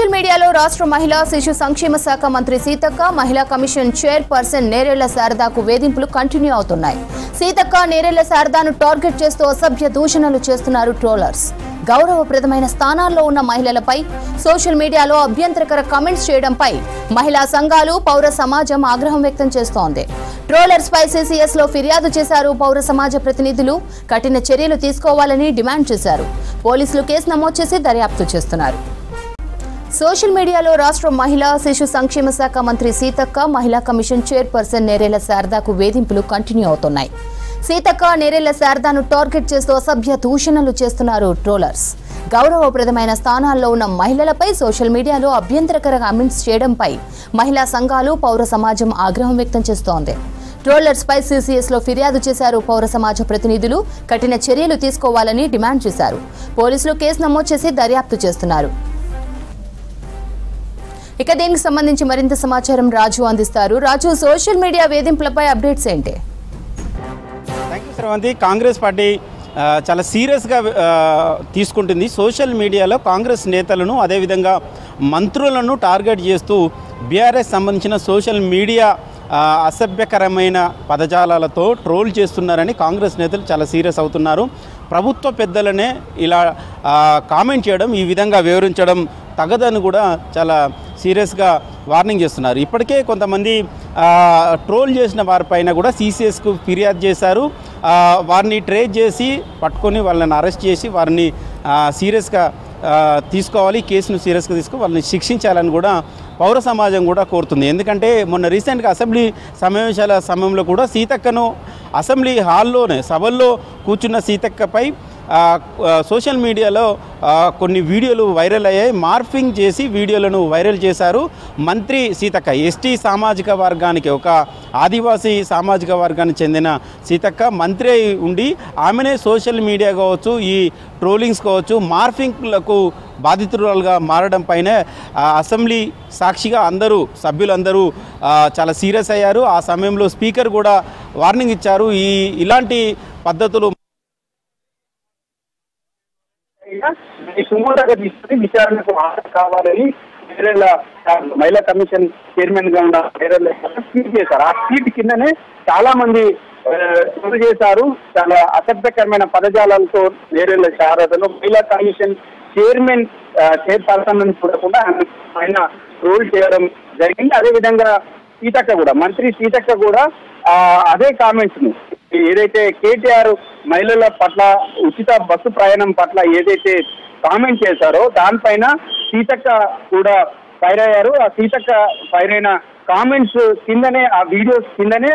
Social మీడియాలో రాష్ట్ర మహిళా శిశు సంక్షేమ శాఖ మంత్రి సీతక్క మహిళా కమిషన్ చైర్పర్సన్ నేరెళ్ల శారదాకు వేధింపులు కంటిన్యూ అవుతున్నాయి. సీతక్క నేరెళ్ల శారదాను టార్గెట్ చేస్తూ అసభ్య దూషణలు చేస్తున్నారు ట్రోలర్స్. గౌరవప్రదమైన స్థానాల్లో ఉన్న మహిళలపై సోషల్ మీడియాలో అభ్యంతరకర కామెంట్స్ చేయడంపై మహిళా సంఘాలు పౌర సమాజం ఆగ్రహం వ్యక్తం చేస్తోంది. ట్రోలర్స్ పై CCS లో ఫిర్యాదు చేశారు. పౌర సమాజ ప్రతినిధులు కఠిన చర్యలు తీసుకోవాలని డిమాండ్ చేశారు. పోలీసులు కేసు నమోదు చేసి దర్యాప్తు చేస్తున్నారు. సోషల్ మీడియాలో రాష్ట్ర మహిళా శిశు సంక్షేమ శాఖ మంత్రి సీతక్క మహిళా కమిషన్ చైర్పర్సన్ నేరెళ్ల శారదాకు వేధింపులు కంటిన్యూ అవుతున్నాయి. సీతక్క నేరెళ్ల శారదాను టార్గెట్ చేస్తూ అసభ్య దూషణలు చేస్తున్నారు ట్రోలర్స్. గౌరవప్రదమైన స్థానాల్లో ఉన్న మహిళలపై సోషల్ మీడియాలో అభ్యంతరకర కామెంట్స్ చేయడంపై మహిళా సంఘాలు పౌర సమాజం ఆగ్రహం వ్యక్తం చేస్తోంది. ట్రోలర్స్ పై CCS లో ఫిర్యాదు చేశారు. పౌర సమాజ ప్రతినిధులు కఠిన చర్యలు తీసుకోవాలని డిమాండ్ చేశారు. పోలీసులు కేసు నమోదు చేసి దర్యాప్తు చేస్తున్నారు. ఇక దీనికి సంబంధించి మరింత సమాచారం రాజు అందిస్తారు. రాజు, సోషల్ మీడియా వేధింపులపై అప్డేట్స్ ఏంటి? శ్రవంతి, కాంగ్రెస్ పార్టీ చాలా సీరియస్గా తీసుకుంటుంది. సోషల్ మీడియాలో కాంగ్రెస్ నేతలను అదేవిధంగా మంత్రులను టార్గెట్ చేస్తూ బీఆర్ఎస్ సంబంధించిన సోషల్ మీడియా అసభ్యకరమైన పదజాలాలతో ట్రోల్ చేస్తున్నారని కాంగ్రెస్ నేతలు చాలా సీరియస్ అవుతున్నారు. ప్రభుత్వ పెద్దలనే ఇలా కామెంట్ చేయడం, ఈ విధంగా వివరించడం తగదని కూడా చాలా సీరియస్గా వార్నింగ్ చేస్తున్నారు. ఇప్పటికే కొంతమంది ట్రోల్ చేసిన వారిపైన కూడా CCSకు ఫిర్యాదు చేశారు. వారిని ట్రేస్ చేసి పట్టుకొని వాళ్ళని అరెస్ట్ చేసి వారిని సీరియస్గా తీసుకోవాలి, కేసును సీరియస్గా తీసుకుని వాళ్ళని శిక్షించాలని కూడా పౌర సమాజం కూడా కోరుతుంది. ఎందుకంటే మొన్న రీసెంట్గా అసెంబ్లీ సమావేశాల సమయంలో కూడా సీతక్కను అసెంబ్లీ హాల్లోనే సభల్లో కూర్చున్న సీతక్కపై సోషల్ మీడియాలో కొన్ని వీడియోలు వైరల్ అయ్యాయి. మార్ఫింగ్ చేసి వీడియోలను వైరల్ చేశారు. మంత్రి సీతక్క ఎస్టీ సామాజిక వర్గానికి, ఒక ఆదివాసీ సామాజిక వర్గానికి చెందిన సీతక్క మంత్రి అయి ఉండి ఆమెనే సోషల్ మీడియా కావచ్చు, ఈ ట్రోలింగ్స్ కావచ్చు, మార్ఫింగ్లకు బాధితురాలుగా మారడం పైన అసెంబ్లీ సాక్షిగా సభ్యులందరూ చాలా సీరియస్ అయ్యారు. ఆ సమయంలో స్పీకర్ కూడా వార్నింగ్ ఇచ్చారు. ఇలాంటి పద్ధతులు సుమోటోగా తీసుకుని విచారణకు హాజరు కావాలని మహిళా కమిషన్ చైర్మన్ గా ఉన్న ట్వీట్ చేశారు. ఆ ట్వీట్ కిందనే చాలా మంది ట్రోల్ చేశారు. చాలా అసభ్యకరమైన పదజాలాలతో నేరెళ్ల శారదను మహిళా కమిషన్ చైర్పర్సన్ చూడకుండా ఆయన ట్రోల్ చేయడం జరిగింది. అదేవిధంగా సీతక్క కూడా, మంత్రి సీతక్క కూడా అదే కామెంట్స్ ను, ఏదైతే కేటీఆర్ మహిళల పట్ల ఉచిత బస్సు ప్రయాణం పట్ల ఏదైతే కామెంట్ చేశారో దానిపైన సీతక్క కూడా ఫైర్ అయ్యారు. ఆ సీతక్క ఫైర్ అయిన కామెంట్స్ కిందనే, ఆ వీడియోస్ కిందనే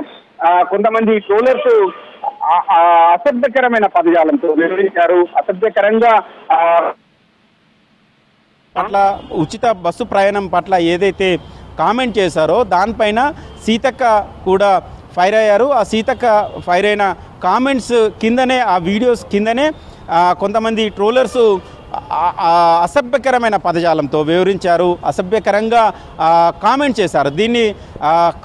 కొంతమంది ట్రోలర్స్ అసభ్యకరమైన పదజాలంతో వివరించారు. అసభ్యకరంగా పట్ల ఉచిత బస్సు ప్రయాణం పట్ల ఏదైతే కామెంట్ చేశారో దానిపైన సీతక్క కూడా ఫైర్ అయ్యారు. ఆ సీతక్క ఫైర్ అయిన కామెంట్స్ కిందనే, ఆ వీడియోస్ కిందనే కొంతమంది ట్రోలర్స్ అసభ్యకరమైన పదజాలంతో వివరించారు, అసభ్యకరంగా కామెంట్ చేశారు. దీన్ని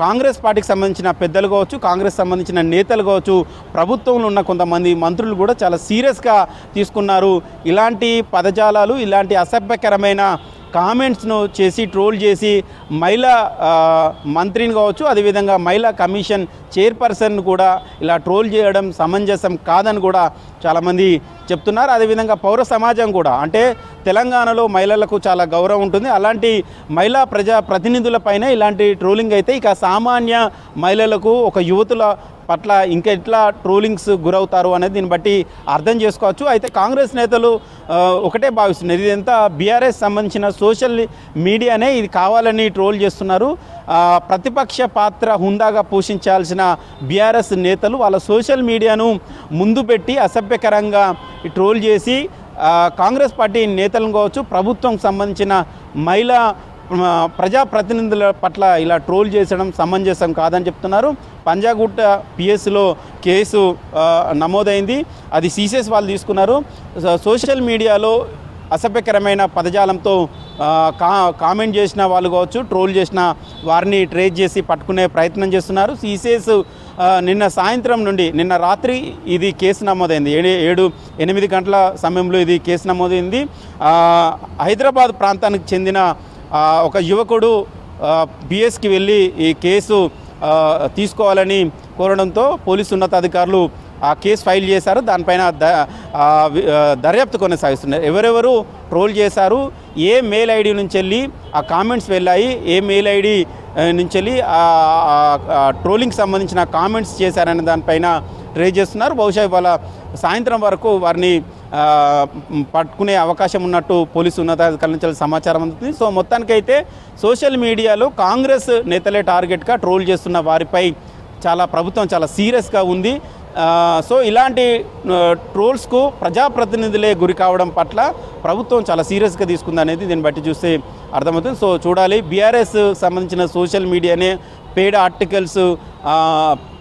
కాంగ్రెస్ పార్టీకి సంబంధించిన పెద్దలు కావచ్చు, కాంగ్రెస్ సంబంధించిన నేతలు కావచ్చు, ప్రభుత్వంలో ఉన్న కొంతమంది మంత్రులు కూడా చాలా సీరియస్గా తీసుకున్నారు. ఇలాంటి పదజాలాలు, ఇలాంటి అసభ్యకరమైన కామెంట్స్ను చేసి ట్రోల్ చేసి మహిళా మంత్రిని కావచ్చు, అదేవిధంగా మహిళా కమిషన్ చైర్పర్సన్ కూడా ఇలా ట్రోల్ చేయడం సమంజసం కాదని కూడా చాలామంది చెప్తున్నారు. అదేవిధంగా పౌర సమాజం కూడా, అంటే తెలంగాణలో మహిళలకు చాలా గౌరవం ఉంటుంది. అలాంటి మహిళా ప్రజా ప్రతినిధులపైన ఇలాంటి ట్రోలింగ్ అయితే ఇక సామాన్య మహిళలకు, ఒక యువతుల పట్ల ఇంకా ఎట్లా ట్రోలింగ్స్ గురవుతారు అనేది దీన్ని బట్టి అర్థం చేసుకోవచ్చు. అయితే కాంగ్రెస్ నేతలు ఒకటే భావిస్తున్నారు, ఇదంతా బీఆర్ఎస్ సంబంధించిన సోషల్ మీడియానే ఇది కావాలని ట్రోల్ చేస్తున్నారు. ప్రతిపక్ష పాత్ర హుందాగా పోషించాల్సిన బీఆర్ఎస్ నేతలు వాళ్ళ సోషల్ మీడియాను ముందు పెట్టి అసభ్యకరంగా ట్రోల్ చేసి కాంగ్రెస్ పార్టీ నేతలను కావచ్చు, ప్రభుత్వం సంబంధించిన మహిళా ప్రజాప్రతినిధుల పట్ల ఇలా ట్రోల్ చేసడం సమంజసం కాదని చెప్తున్నారు. పంజాగుట్ట పిఎస్లో కేసు నమోదైంది. అది CCS వాళ్ళు తీసుకున్నారు. సోషల్ మీడియాలో అసభ్యకరమైన పదజాలంతో కామెంట్ చేసిన వాళ్ళు కావచ్చు, ట్రోల్ చేసిన వారిని ట్రేస్ చేసి పట్టుకునే ప్రయత్నం చేస్తున్నారు. CCS నిన్న సాయంత్రం నుండి నిన్న రాత్రి ఇది కేసు నమోదైంది. 7-8 గంటల సమయంలో ఇది కేసు నమోదైంది. హైదరాబాద్ ప్రాంతానికి చెందిన ఒక యువకుడు బిఎస్కి వెళ్ళి ఈ కేసు తీసుకోవాలని కోరడంతో పోలీసు ఉన్నతాధికారులు ఆ కేసు ఫైల్ చేశారు. దానిపైన దర్యాప్తు కొనసాగిస్తున్నారు. ఎవరెవరు ట్రోల్ చేశారు, ఏ మెయిల్ ఐడి నుంచి వెళ్ళి ఆ కామెంట్స్ వెళ్ళాయి, ఏ మెయిల్ ఐడి నుంచి వెళ్ళి ట్రోలింగ్ సంబంధించిన కామెంట్స్ చేశారనే దానిపైన ట్రేస్ చేస్తున్నారు. బహుశా ఇవాళ సాయంత్రం వరకు వారిని పట్టుకునే అవకాశం ఉన్నట్టు పోలీసు ఉన్నతాధికారుల నుంచి సమాచారం అందుతుంది. సో మొత్తానికైతే సోషల్ మీడియాలో కాంగ్రెస్ నేతలే టార్గెట్గా ట్రోల్ చేస్తున్న వారిపై ప్రభుత్వం చాలా సీరియస్గా ఉంది. సో ఇలాంటి ట్రోల్స్కు ప్రజాప్రతినిధులే గురి కావడం పట్ల ప్రభుత్వం చాలా సీరియస్గా తీసుకుంది అనేది దీన్ని బట్టి చూస్తే అర్థమవుతుంది. సో చూడాలి, బీఆర్ఎస్ సంబంధించిన సోషల్ మీడియానే పేడ్ ఆర్టికల్స్,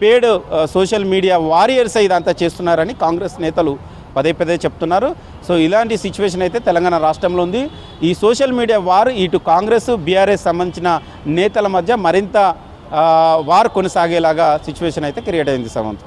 పేడ్ సోషల్ మీడియా వారియర్స్ ఇదంతా చేస్తున్నారని కాంగ్రెస్ నేతలు పదే చెప్తున్నారు. సో ఇలాంటి సిచ్యువేషన్ అయితే తెలంగాణ రాష్ట్రంలో ఉంది. ఈ సోషల్ మీడియా వార్ ఇటు కాంగ్రెస్ బీఆర్ఎస్ సంబంధించిన నేతల మధ్య మరింత వార్ కొనసాగేలాగా సిచ్యువేషన్ అయితే క్రియేట్ అయింది. సమంత్.